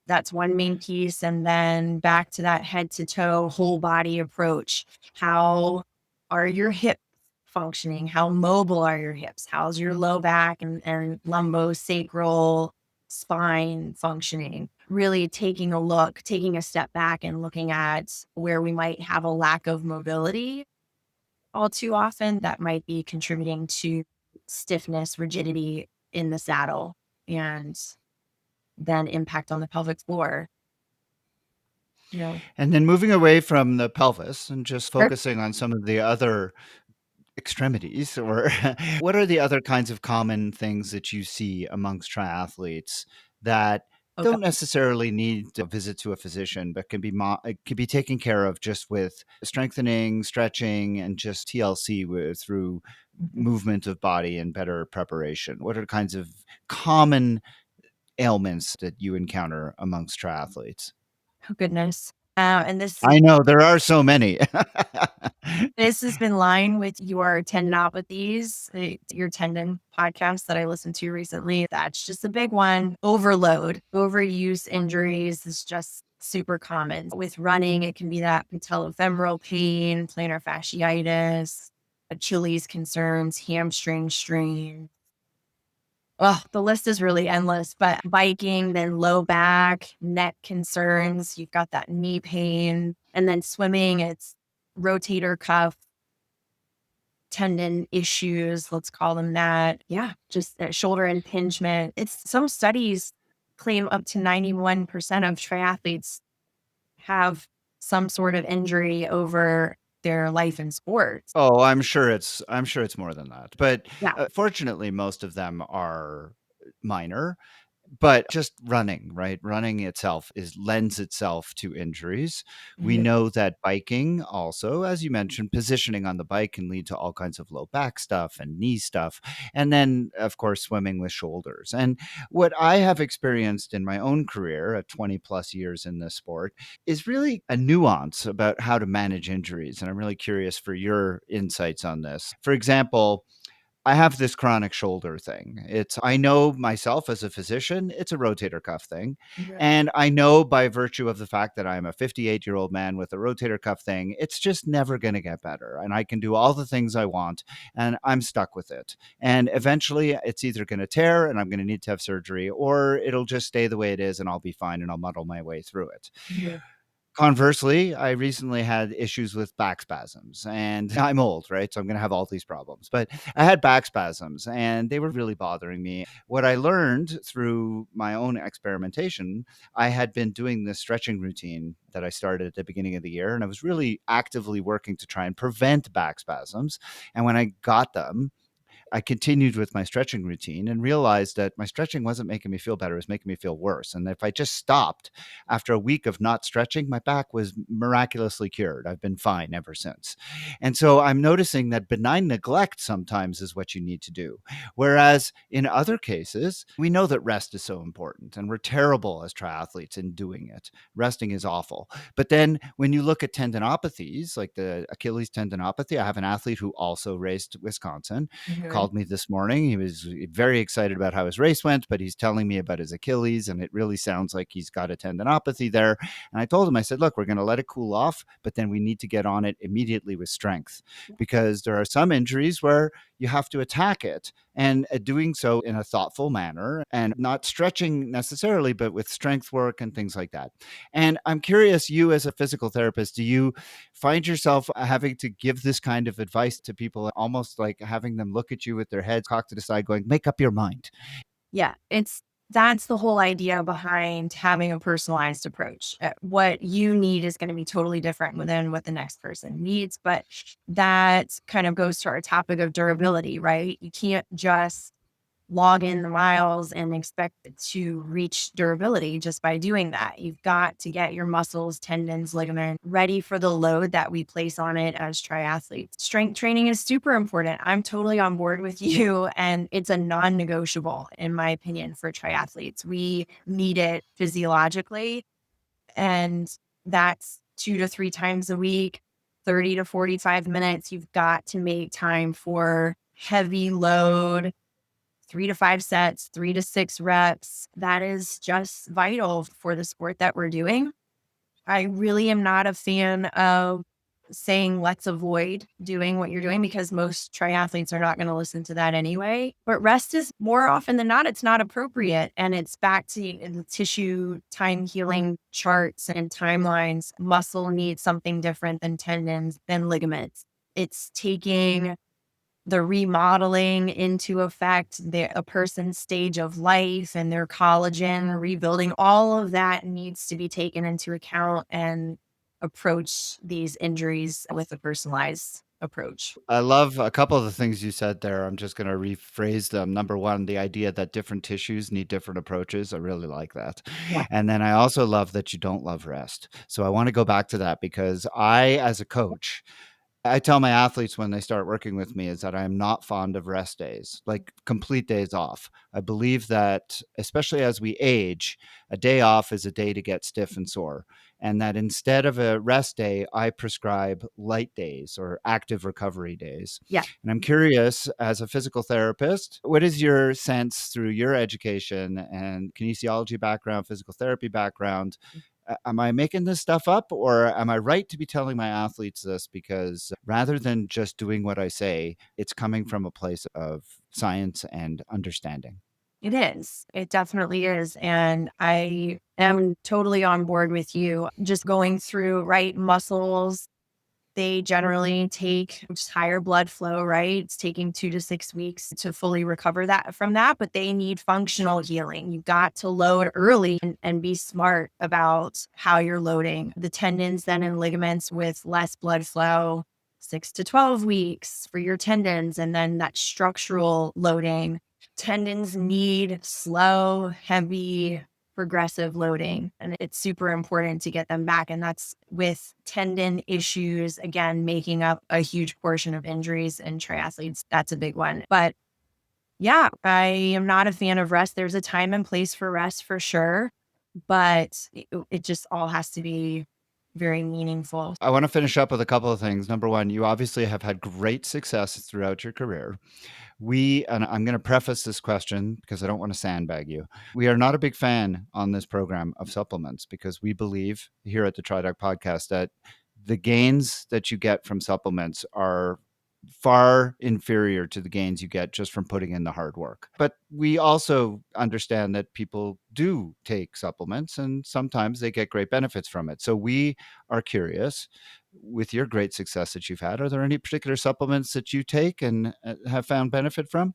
S1: That's one main piece. And then back to that head to toe, whole body approach. How are your hips functioning? How mobile are your hips? How's your low back and lumbosacral spine functioning? Really taking a look, taking a step back and looking at where we might have a lack of mobility all too often that might be contributing to stiffness, rigidity in the saddle, and then impact on the pelvic floor.
S2: And then moving away from the pelvis and just
S1: Sure.
S2: focusing on some of the other extremities, or what are the other kinds of common things that you see amongst triathletes that
S1: Okay.
S2: don't necessarily need a visit to a physician, but can be taken care of just with strengthening, stretching, and just TLC through
S1: Mhm.
S2: movement of body and better preparation? What are the kinds of common ailments that you encounter amongst triathletes?
S1: Oh, goodness. And
S2: I know there are so many.
S1: this has been line with your tendinopathies, your tendon podcast that I listened to recently. That's just a big one. Overload, overuse injuries is just super common. With running, it can be that patellofemoral pain, plantar fasciitis, Achilles concerns, hamstring strain. Well, the list is really endless, but biking, then low back, neck concerns, you've got that knee pain, and then swimming, it's rotator cuff tendon issues, let's call them that. Yeah, just shoulder impingement. It's some studies claim up to 91% of triathletes have some sort of injury over their life in sports.
S2: Oh, I'm sure it's more than that. But
S1: Yeah.
S2: fortunately, most of them are minor. But just running, right? Running itself lends itself to injuries. We
S1: Mhm.
S2: know that biking also, as you mentioned, positioning on the bike can lead to all kinds of low back stuff and knee stuff. And then, of course, swimming with shoulders. And what I have experienced in my own career at 20 plus years in this sport is really a nuance about how to manage injuries. And I'm really curious for your insights on this. For example, I have this chronic shoulder thing. I know myself as a physician, it's a rotator cuff thing.
S1: Yeah.
S2: And I know by virtue of the fact that I'm a 58-year-old man with a rotator cuff thing, it's just never going to get better. And I can do all the things I want and I'm stuck with it. And eventually it's either going to tear and I'm going to need to have surgery, or it'll just stay the way it is and I'll be fine and I'll muddle my way through it.
S1: Yeah.
S2: Conversely, I recently had issues with back spasms, and I'm old, right? So I'm going to have all these problems. But I had back spasms and they were really bothering me. What I learned through my own experimentation, I had been doing this stretching routine that I started at the beginning of the year, and I was really actively working to try and prevent back spasms. And when I got them, I continued with my stretching routine and realized that my stretching wasn't making me feel better, it was making me feel worse. And if I just stopped after a week of not stretching, my back was miraculously cured. I've been fine ever since. And so I'm noticing that benign neglect sometimes is what you need to do. Whereas in other cases, we know that rest is so important and we're terrible as triathletes in doing it. Resting is awful. But then when you look at tendinopathies, like the Achilles tendinopathy, I have an athlete who also raced Wisconsin,
S1: Mhm.
S2: called me this morning. He was very excited about how his race went, but he's telling me about his Achilles, and it really sounds like he's got a tendinopathy there. And I told him, I said, look, we're going to let it cool off, but then we need to get on it immediately with strength, because there are some injuries where you have to attack it, and doing so in a thoughtful manner and not stretching necessarily, but with strength work and things like that. And I'm curious, you as a physical therapist, do you find yourself having to give this kind of advice to people, almost like having them look at you with their heads cocked to the side going, make up your mind?
S1: Yeah, that's the whole idea behind having a personalized approach. What you need is going to be totally different than what the next person needs, but that kind of goes to our topic of durability, right? You can't just log in the miles and expect to reach durability just by doing that. You've got to get your muscles, tendons, ligament ready for the load that we place on it as triathletes. Strength training is super important. I'm totally on board with you, and it's a non-negotiable, in my opinion, for triathletes. We need it physiologically, and that's 2 to 3 times a week, 30 to 45 minutes. You've got to make time for heavy load, 3 to 5 sets, 3 to 6 reps. That is just vital for the sport that we're doing. I really am not a fan of saying let's avoid doing what you're doing, because most triathletes are not going to listen to that anyway. But rest is, more often than not, it's not appropriate. And it's back to the tissue time healing charts and timelines. Muscle needs something different than tendons, than ligaments. It's taking the remodeling into effect, a person's stage of life and their collagen rebuilding. All of that needs to be taken into account and approach these injuries with a personalized approach.
S2: I love a couple of the things you said there. I'm just going to rephrase them. Number one, the idea that different tissues need different approaches. I really like that.
S1: Yeah.
S2: And then I also love that you don't love rest. So I want to go back to that, because I, as a coach, I tell my athletes when they start working with me is that I am not fond of rest days, like complete days off. I believe that, especially as we age, a day off is a day to get stiff and sore. And that instead of a rest day, I prescribe light days or active recovery days.
S1: Yeah.
S2: And I'm curious, as a physical therapist, what is your sense through your education and kinesiology background, physical therapy background? Am I making this stuff up, or am I right to be telling my athletes this? Because rather than just doing what I say, it's coming from a place of science and understanding.
S1: It is. It definitely is. And I am totally on board with you. Just going through, right, muscles, they generally take just higher blood flow, right? It's taking 2 to 6 weeks to fully recover that from that, but they need functional healing. You've got to load early and be smart about how you're loading. The tendons then and ligaments with less blood flow, 6 to 12 weeks for your tendons, and then that structural loading. Tendons need slow, heavy, progressive loading, and it's super important to get them back. And that's with tendon issues, again, making up a huge portion of injuries in triathletes. That's a big one. But yeah, I am not a fan of rest. There's a time and place for rest for sure, but it just all has to be very meaningful.
S2: I want to finish up with a couple of things. Number one, you obviously have had great success throughout your career. And I'm going to preface this question because I don't want to sandbag you. We are not a big fan on this program of supplements, because we believe here at the Tridoc Podcast that the gains that you get from supplements are far inferior to the gains you get just from putting in the hard work. But we also understand that people do take supplements and sometimes they get great benefits from it. So we are curious, with your great success that you've had, are there any particular supplements that you take and have found benefit from?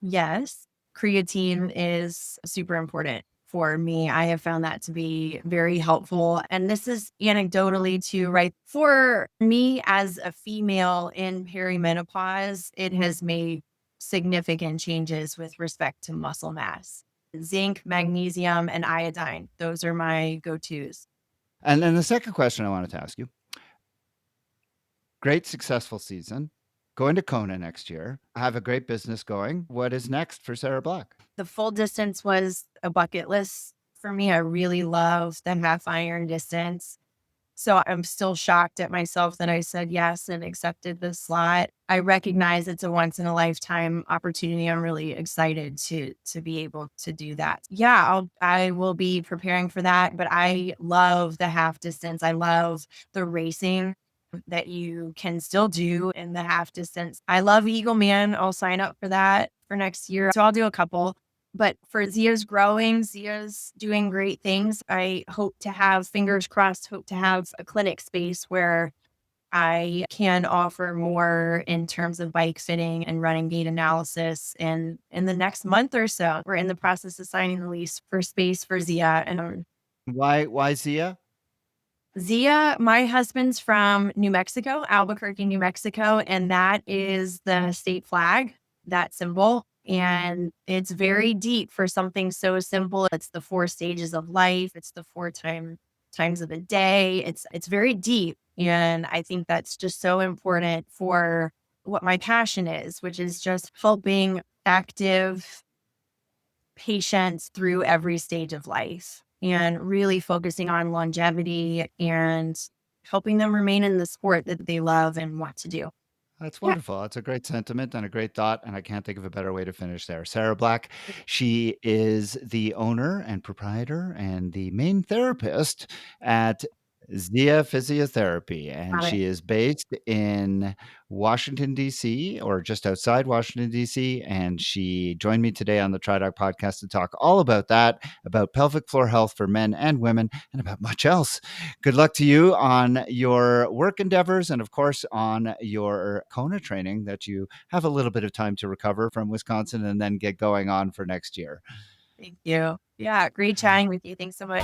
S1: Yes, creatine is super important for me. I have found that to be very helpful. And this is anecdotally too, right? For me as a female in perimenopause, it has made significant changes with respect to muscle mass. Zinc, magnesium, and iodine. Those are my go-tos.
S2: And then the second question I wanted to ask you, great successful season, going to Kona next year, have a great business going. What is next for Sara Black?
S1: The full distance was a bucket list for me. I really love the half iron distance. So I'm still shocked at myself that I said yes and accepted the slot. I recognize it's a once in a lifetime opportunity. I'm really excited to be able to do that. Yeah, I will be preparing for that, but I love the half distance. I love the racing that you can still do in the half distance. I love Eagle Man. I'll sign up for that for next year. So I'll do a couple. But for Zia's growing, Zia's doing great things. I hope to have, fingers crossed, hope to have a clinic space where I can offer more in terms of bike fitting and running gait analysis. And in the next month or so, we're in the process of signing the lease for space for Zia. And
S2: Why Zia?
S1: Zia, my husband's from New Mexico, Albuquerque, New Mexico, and that is the state flag, that symbol. And it's very deep for something so simple. It's the 4 stages of life. It's the 4 times of the day. It's very deep. And I think that's just so important for what my passion is, which is just helping active patients through every stage of life and really focusing on longevity and helping them remain in the sport that they love and want to do.
S2: That's
S3: Yeah.
S2: wonderful. That's a great sentiment and a great thought. And I can't think of a better way to finish there. Sara Black, she is the owner and proprietor and the main therapist at Zia Physiotherapy. And
S1: Got it.
S2: she is based in Washington, D.C., or just outside Washington, D.C. And she joined me today on the Tridoc podcast to talk all about that, about pelvic floor health for men and women, and about much else. Good luck to you on your work endeavors and, of course, on your Kona training that you have a little bit of time to recover from Wisconsin and then get going on for next year.
S1: Thank you. Yeah, great chatting with you. Thanks so much.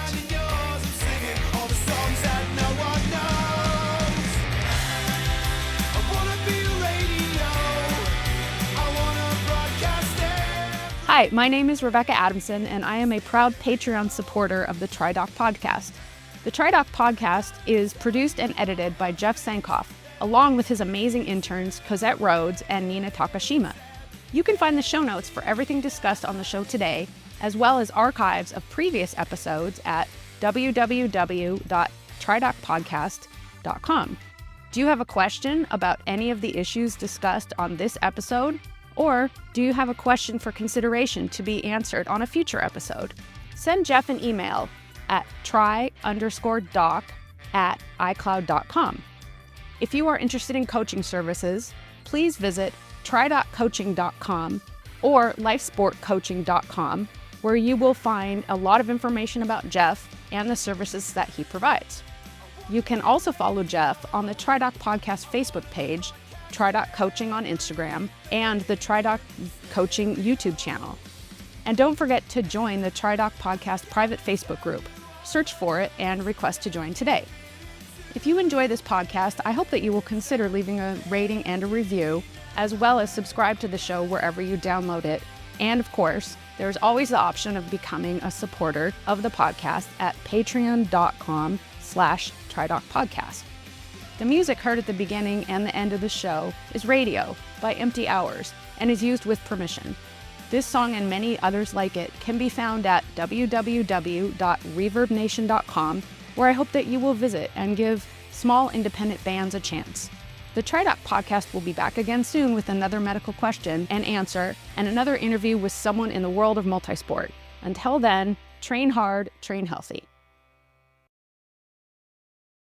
S4: Hi, my name is Rebecca Adamson, and I am a proud Patreon supporter of the Tridoc Podcast. The Tridoc Podcast is produced and edited by Jeff Sankoff, along with his amazing interns Cosette Rhodes and Nina Takashima. You can find the show notes for everything discussed on the show today, as well as archives of previous episodes at www.tridocpodcast.com. Do you have a question about any of the issues discussed on this episode? Or do you have a question for consideration to be answered on a future episode? Send Jeff an email at try_doc@icloud.com. If you are interested in coaching services, please visit try.coaching.com or lifesportcoaching.com, where you will find a lot of information about Jeff and the services that he provides. You can also follow Jeff on the Tridoc Podcast Facebook page, Tridoc Coaching on Instagram, and the Tridoc Coaching YouTube channel. And don't forget to join the Tridoc Podcast private Facebook group. Search for it and request to join today. If you enjoy this podcast, I hope that you will consider leaving a rating and a review, as well as subscribe to the show wherever you download it. And of course, there's always the option of becoming a supporter of the podcast at patreon.com/Tridoc Podcast. The music heard at the beginning and the end of the show is Radio by Empty Hours and is used with permission. This song and many others like it can be found at www.reverbnation.com, where I hope that you will visit and give small independent bands a chance. The Tridoc Podcast will be back again soon with another medical question and answer and another interview with someone in the world of multisport. Until then, train hard, train healthy.